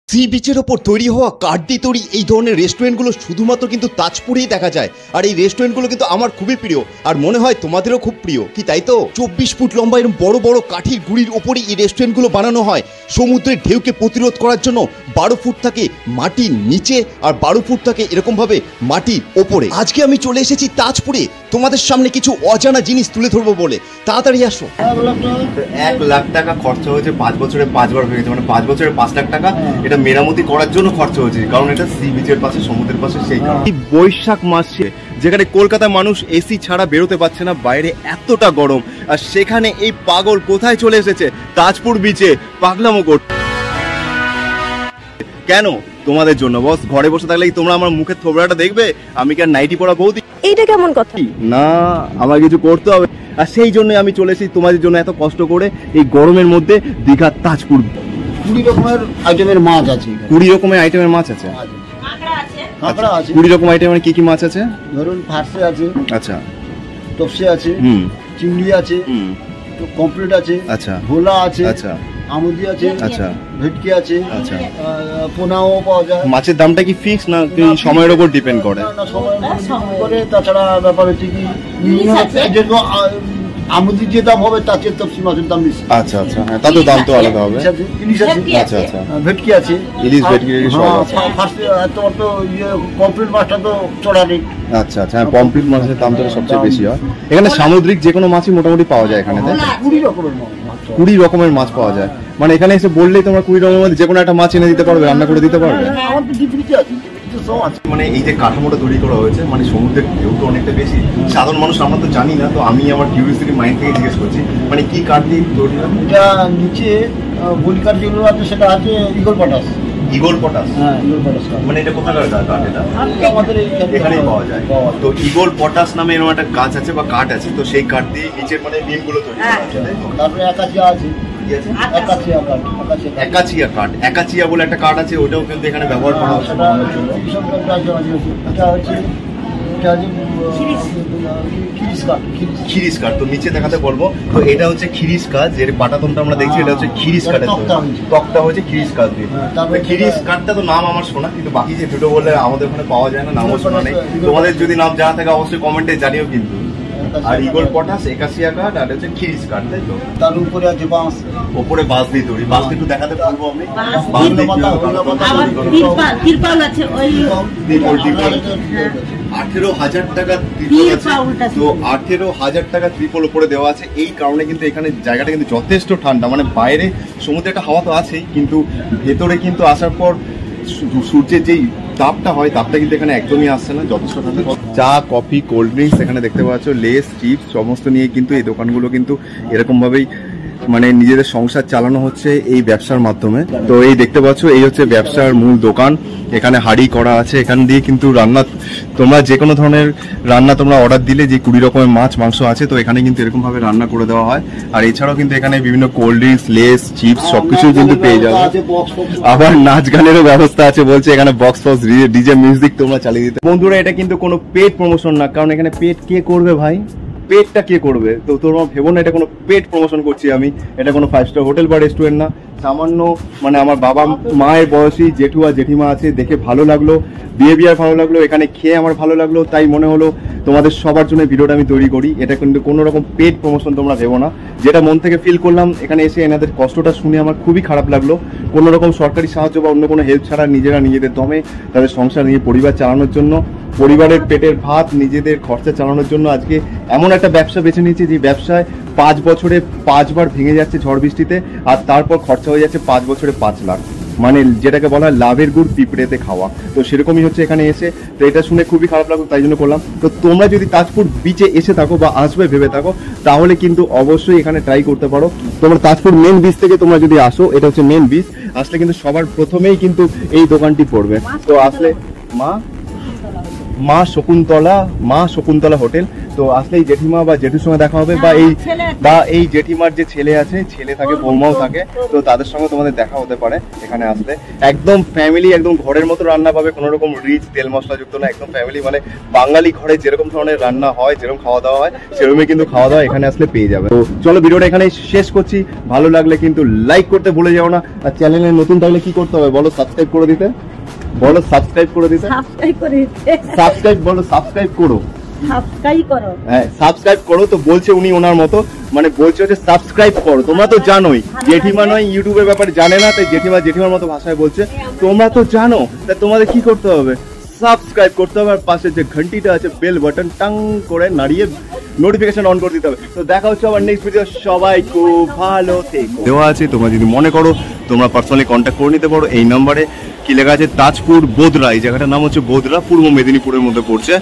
C বিচের ওপর তৈরি হওয়া কাঠ দিয়ে তৈরি এই ধরনের রেস্টুরেন্টগুলো শুধুমাত্র কিন্তু তাজপুরেই দেখা যায়। আর এই রেস্টুরেন্টগুলো কিন্তু আমার খুবই প্রিয়, আর মনে হয় তোমাদেরও খুব প্রিয়, কি তাই তো? 24 ফুট লম্বা এরকম বড় বড় কাঠির গুঁড়ির ওপরই এই রেস্টুরেন্টগুলো বানানো হয়। সমুদ্রের ঢেউকে প্রতিরোধ করার জন্য 12 ফুট থাকে মাটির নিচে আর 12 ফুট থাকে এরকমভাবে মাটির ওপরে। আজকে আমি চলে এসেছি তাজপুরে তোমাদের সামনে কিছু অজানা জিনিস তুলে ধরবো বলে। তাড়াতাড়ি আসো। 1 লাখ টাকা খরচা হয়েছে 5 বছরে 5 বার হয়ে গেছে, মানে 5 বছরে 5 লাখ টাকা এটা মেরামতি করার জন্য খরচা হয়েছে, কারণ এটা সি বিচের পাশে, সমুদ্রের পাশে। সেই বৈশাখ মাসে যেখানে কলকাতার মানুষ এসি ছাড়া বেরোতে পারছে না, বাইরে এতটা গরম, আর সেখানে এই পাগল কোথায় চলে এসেছে? তাজপুর বিচে পাগলামো করতে। কেন? তোমাদের জন্য বস। ঘরে বসে থাকলেই তোমরা আমার মুখের থোবড়াটা দেখবে? আমি কি আর নাইটি পরা বৌদি? এইটা কেমন কথা? না, আমার কিছু করতে হবে, আর সেই জন্য আমি চলে এসেছি তোমাদের জন্য এত কষ্ট করে এই গরমের মধ্যে দীঘার তাজপুর। 20 রকমের আইটেমের মাছ আছে। 20 রকমের আইটেমের মাছ আছে। কাঁকড়া আছে। 20 রকম আইটেমের কি কি মাছ আছে? ধরুন ফার্সে আছে, আচ্ছা, টপসে আছে, চিংড়ি আছে, কমপ্লিট আছে, আচ্ছা, ভোলা আছে, আচ্ছা, আমুদি আছে, আচ্ছা, ভেটকি আছে, আচ্ছা। পোনাও পাওয়া যায়। মাছের দামটা কি ফিক্স না সময়ের উপর ডিপেন্ড করে? না, সময়ের উপর ডিপেন্ড করে। তাছাড়া ব্যাপার হচ্ছে কি, আমুদির যে দাম হবে তার চেয়ে তপসি মাছের দাম বেশি। আচ্ছা আচ্ছা, হ্যাঁ, তাদের দাম তো আলাদা হবে। ইলিশ আছে, আচ্ছা আচ্ছা, ভেটকি আছে, ইলিশ ভেটকি সব আছে। ফার্স্টে তোমার তো কমপ্লিট মাছটা তো চড়া রেট। আচ্ছা আচ্ছা, হ্যাঁ, পমফ্রেট মাছের দামটা সবচেয়ে বেশি হয় এখানে। সামুদ্রিক যে কোনো মাছই মোটামুটি পাওয়া যায় এখানে, তাই 20 রকমের মাছ। 20 রকমের মাছ পাওয়া যায়, মানে এখানে এসে বললেই তোমরা 20 রকমের মধ্যে যে কোনো একটা মাছ এনে দিতে পারবে, রান্না করে দিতে পারবে। আমার তো ডিফিনিটি আছে, মানে এই যে কাঠামোটা তৈরি করা হয়েছে, মানে সমুদ্রের ঢেউ তো অনেকটা বেশি, সাধারণ মানুষ আমরা তো জানি না, তো আমি আমার কিউরিওসিটি মাইন্ড থেকে জিজ্ঞেস করছি, মানে কি কাঠ দিয়ে তৈরি? এটা নিচে বলি কাঠ যেগুলো আছে সেটা আছে ইগল পটাশ। Eagle potash? হ্যাঁ, ইগল পটাশ। মানে এটা কোথাকার কাঠ? এটা আমাদের এখানেই পাওয়া যায়। তো ইগল পটাশ নামে এরকম একটা গাছ আছে বা কাঠ আছে, তো সেই কাঠ দিয়ে নিচের মানে বিমগুলো তৈরি করা আছে। তারপরে একাচিয়া আছে। একাচিয়া কাঠ, একাচিয়া বলে একটা কাঠ আছে, ওটাও কিন্তু এখানে ব্যবহার করা হয়। খিরিস কাঠ, তো নিচে দেখাতে বলবো। তো এটা হচ্ছে খিরিস কাঠ, যে পাটাতনটা আমরা দেখছি এটা হচ্ছে খিরিস কাঠের তক্তা হচ্ছে খিরিস কাঠ দিয়ে। খিরিস কাঠটা তো নাম আমার শোনা, কিন্তু বাকি যে দুটো বললে আমাদের ওখানে পাওয়া যায় না, নামও শোনা নেই। তোমাদের যদি নাম জানা থাকে অবশ্যই কমেন্টে জানিও কিন্তু। আর ইগল পটাশ, একাচিয়া কাঠ, আর হচ্ছে খিরিস কাঠ, তাই তো? তার উপরে আছে বাঁশ, উপরে বাঁশ দিয়ে তৈরি। বাঁশ একটু দেখাতে পারবো আমি? 18,000 টাকা ত্রিপল আছে, তো 18,000 টাকা ত্রিপল উপরে দেওয়া আছে। এই কারণে কিন্তু এখানে জায়গাটা কিন্তু যথেষ্ট ঠান্ডা, মানে বাইরে সমুদ্রে একটা হাওয়া তো আছেই, কিন্তু ভেতরে কিন্তু আসার পর সূর্যের যেই তাপটা হয়, তাপটা কিন্তু এখানে একদমই আসছে না, যথেষ্ট ঠান্ডা। চা, কফি, কোল্ড ড্রিঙ্কস এখানে দেখতে পাচ্ছ, লেস, চিপস সমস্ত নিয়ে কিন্তু এই দোকানগুলো কিন্তু এরকম ভাবেই মানে নিজেদের সংসার চালানো হচ্ছে এই ব্যবসার মাধ্যমে। তো এই দেখতে পাচ্ছ, এই হচ্ছে ব্যবসার মূল দোকান। এখানে হাঁড়ি করা আছে, এখান দিয়ে কিন্তু রান্না, তোমরা যে কোনো ধরনের রান্না তোমরা অর্ডার দিলে, যে 20 রকমের মাছ মাংস আছে, তো এখানে কিন্তু এরকম ভাবে রান্না করে দেওয়া হয়। আর এছাড়াও কিন্তু এখানে বিভিন্ন কোল্ড ড্রিঙ্কস, লেস, চিপস সবকিছুই কিন্তু পেয়ে যাবে। আবার নাচ গানেরও ব্যবস্থা আছে বলছে, এখানে বক্স ফক্স, ডিজে মিউজিক তোমরা চালিয়ে দিতে। বন্ধুরা, এটা কিন্তু কোনো পেড প্রমোশন না, কারণ এখানে পেড কে করবে ভাই? পেটটা কে করবে? তো তোমরা ভেবো না এটা কোনো পেট প্রমোশন করছি আমি। এটা কোনো 5 স্টার হোটেল বা রেস্টুরেন্ট না। সামান্য মানে আমার বাবা মায়ের বয়সী জেঠু আর জেঠিমা আছে, দেখে ভালো লাগলো, বিহেভিয়ার ভালো লাগলো, এখানে খেয়ে আমার ভালো লাগলো, তাই মনে হলো তোমাদের সবার জন্য ভিডিওটা আমি তৈরি করি। এটা কিন্তু কোনো রকম পেড প্রমোশন তোমরা ভেবো না। যেটা মন থেকে ফিল করলাম এখানে এসে, এনাদের কষ্টটা শুনে আমার খুবই খারাপ লাগলো। কোনো রকম সরকারি সাহায্য বা অন্য কোনো হেল্প ছাড়া নিজেরা নিজেদের দমে তাদের সংসার, নিয়ে পরিবার চালানোর জন্য, পরিবারের পেটের ভাত, নিজেদের খরচা চালানোর জন্য আজকে এমন একটা ব্যবসা বেছে নিয়েছি, যে ব্যবসায় 5 বছরে 5 বার ভেঙে যাচ্ছে ঝড় বৃষ্টিতে, আর তারপর খরচা হয়ে যাচ্ছে 5 বছরে 5 লাখ, মানে যেটাকে বলা হয় লাভের গুড় পিঁপড়েতে খাওয়া। তো সেরকমই হচ্ছে এখানে এসে। তো এটা শুনে খুবই খারাপ লাগলো, তাই জন্য করলাম। তো তোমরা যদি তাজপুর বিচে এসে থাকো বা আসবে ভেবে থাকো, তাহলে কিন্তু অবশ্যই এখানে ট্রাই করতে পারো। তোমরা তাজপুর মেন বিচ থেকে তোমরা যদি আসো, এটা হচ্ছে মেন বিচ, আসলে কিন্তু সবার প্রথমেই কিন্তু এই দোকানটি পড়বে। তো আসলে মা শকুন্তলা হোটেল, তো তো আসলেই জেঠিমা বা জেঠুর সঙ্গে দেখা হবে, বা এই জেঠিমার যে ছেলে আছে, ছেলে থাকে, বৌমাও থাকে, তো তাদের সঙ্গে তোমাদের দেখা হতে পারে এখানে আসলে। একদম ফ্যামিলি, একদম ঘরের মতো রান্না পাবে, কোনো রকম রিচ তেল মশলা যুক্ত না, একদম ফ্যামিলি, মানে বাঙালি ঘরে যেরকম ধরনের রান্না হয়, যেরকম খাওয়া দাওয়া হয়, সেরকমই কিন্তু খাওয়া দাওয়া এখানে আসলে পেয়ে যাবে। তো চলো ভিডিওটা এখানে শেষ করছি। ভালো লাগলে কিন্তু লাইক করতে ভুলে যাও না, আর চ্যানেলে নতুন থাকলে কি করতে হবে বলো? সাবস্ক্রাইব করে দিতে বলো, সাবস্ক্রাইব করে দিতে, সাবস্ক্রাইব বলো, সাবস্ক্রাইব করো, হ্যাঁ সাবস্ক্রাইব করো। তো বলছে উনি ওনার মতো, মানে বলছে হচ্ছে সাবস্ক্রাইব করো। তোমরা তো জানোই জেঠিমা নয় ইউটিউবের ব্যাপারে জানে না, তাই জেঠিমার মতো ভাষায় বলছে। তোমরা তো জানো, তাই তোমাদের কি করতে হবে? সাবস্ক্রাইব করতে হবে, আর পাশে যে ঘন্টিটা আছে বেল বাটন টাং করে নাড়িয়ে নোটিফিকেশন অন করে দিতে হবে। তো দেখা হচ্ছে আবার নেক্সট ভিডিও। সবাই খুব ভালো থেকো। দেওয়া আছে, তোমরা যদি মনে করো তোমরা পার্সোনালি কন্ট্যাক্ট করে নিতে পারো এই নাম্বারে। কি লেখা আছে? তাজপুর বোদরা, এই জায়গাটার নাম হচ্ছে বোদরা, পূর্ব মেদিনীপুরের মধ্যে পড়ছে।